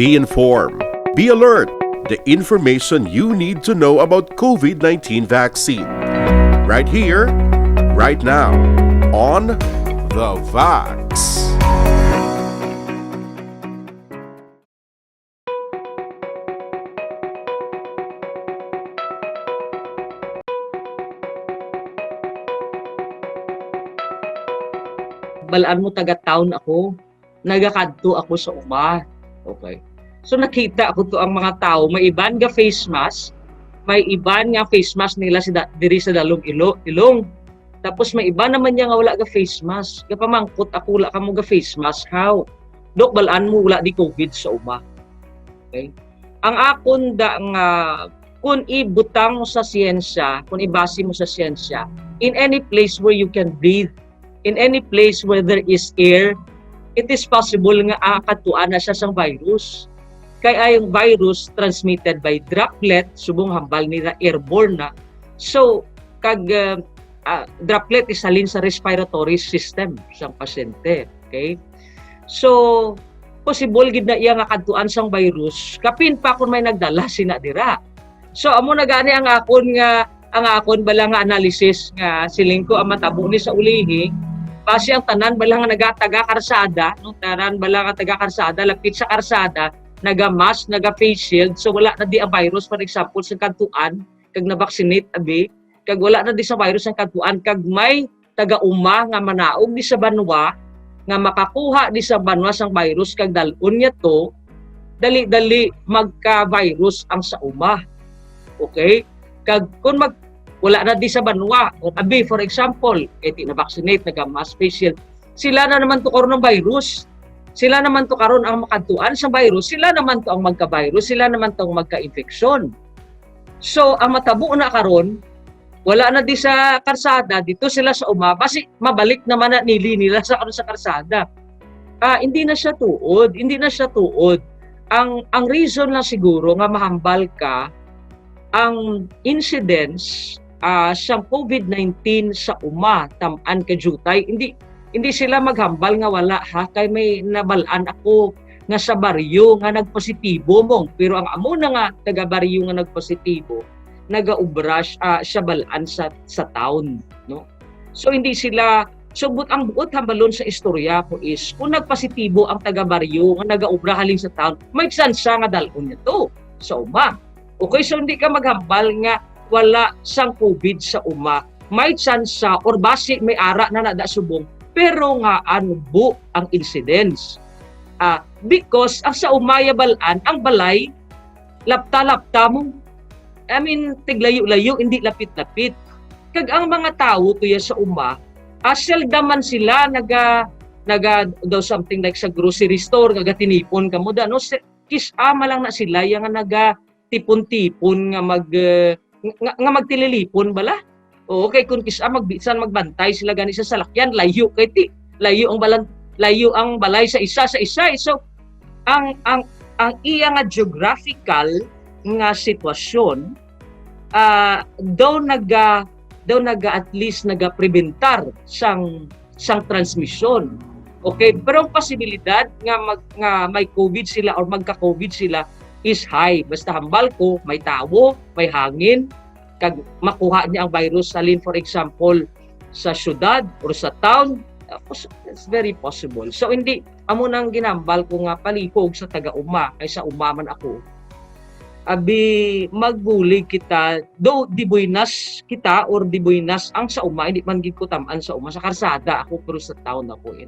Be informed. Be alert. The information you need to know about COVID-19 vaccine. Right here, right now, on The Vax. Balaan mo taga-town ako, nagakadto ako sa uma. Okay. So nakita ako to ang mga tao, may iban nga face mask, may iban nga face mask nila diri sa dalong ilong. Tapos may iba naman niya nga wala ga face mask. Kapamangkot ako wala ka mo ga face mask. How? Dok balaan mo wala di COVID sa uma. Okay? Ang akon da nga kung ibutang mo sa siyensya, kung ibase mo sa siyensya, in any place where you can breathe, in any place where there is air, it is possible nga akatuan na siya sang virus. Kaya yung virus transmitted by droplet, subong hambal nila airborne na. So, kag droplet isalin sa respiratory system sang pasyente. Okay? So, possible gid na iya nga kadtuan sang virus, kapin pa kung may nagdala sina dira. So, amo na gani ang akon bala nga analysis nga siling ko ang matabo ni sa ulihi. Kasi ang tanan bala nga taga-karsada, no? Tanan bala nga taga-karsada, lapit sa karsada, naga-mask, naga-face shield, so wala na di ang virus, for example, sa kantuan, kag na-vaccinate abi, kag wala na di sa virus ang kantuan, kag may taga-uma nga manaog di sa banwa, nga makakuha di sa banwa sang virus, kag dalon niya to, dali-dali magka-virus ang sa uma. Okay? Kag kung wala na di sa banwa, o abi, for example, eti na-vaccinate, naga-mask, face shield, sila na naman to karon ng virus. Sila naman to karon ang makatuan sa virus, sila naman to ang magka-virus, sila naman to ang magka-infeksyon. So, ang matabo na karon, wala na di sa karsada, dito sila sa uma, basi mabalik naman na nili nila sa karsada. Hindi na siya tuod. Ang reason lang siguro nga mahambal ka, ang incidence sa COVID-19 sa uma, tamaan ka jutay, hindi sila maghambal nga wala ha, kay may nabalaan ako nga sa baryo nga nagpositibo mong, pero ang amo na nga taga baryo nga nagpositibo, nagaubra siya balaan sa town, no? So hindi sila, so ang buot hambalon sa istorya ko is, kung nagpositibo ang taga baryo nga nagaubra halin sa town, may chance nga dalon niya to sa uma. Okay, so hindi ka maghambal nga wala sang COVID sa uma. May chance or basi may ara na nada subong, pero nga anubo ang incidence. Because ang sa umaya balaan, ang balay, lapta-lapta mo. I mean, tiglayo-layo, hindi lapit-lapit. Kag ang mga tao tuya sa uma, seldaman sila naga daw something like sa grocery store, tinipon ka mo da, no? Kisama lang na sila, yung naga tipon-tipon nga magtililipon bala. Okay, kung kisa magbantay sila gani sa salakyan, layo ang balay sa isa. So ang iya nga geographical nga sitwasyon daw naga at least preventar sang transmission. Okay, pero ang posibilidad nga may COVID sila or magka-COVID sila is high. Basta hambal ko, may tawo, may hangin, kag makuha niya ang virus salin, for example, sa syudad or sa town, it's very possible. So hindi, amo nang ginambal ko nga palihog sa taga-uma, kaysa umaman ako. Abi, magbulig kita, do di buinas kita or di buinas ang sa uma, hindi man gid ko tamaan sa uma, sa karsada ako, pero sa town ako.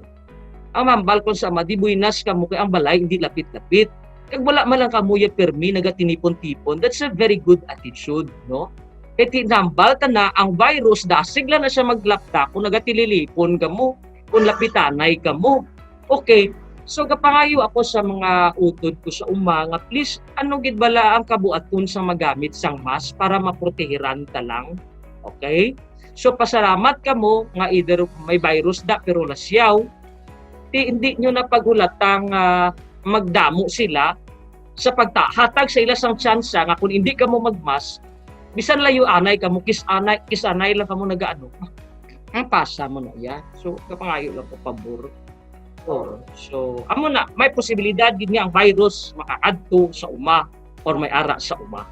Ang mambal ko sa ama, di buinas ka mo, kay ang balay, hindi lapit-lapit. Kag wala man lang kamuya permi, nagatinipon-tipon, that's a very good attitude, no? Kaya tinambal ta na, ang virus, dasigla na siya maglapta, kung nagatililipon ka mo, kung lapitanay ka mo. Okay, so kapangayo ako sa mga utod ko sa uma, nga please, gid bala ang kabuaton sa magamit sang mask para maprotehiran ka lang. Okay? So pasalamat ka mo, nga either may virus da, pero lasyaw, hindi nyo na pagulatang magdamo sila sa pagtahatag sa ila sang tsansa nga kung hindi ka mo magmas, bisan layo anay ka mo, kisanay lang ka mo nagaano. Ang pasa mo na ya. So kapangayo lang ko pabor. Oh, so amo na may posibilidad gid nga ang virus makaadto sa uma or may ara sa uma.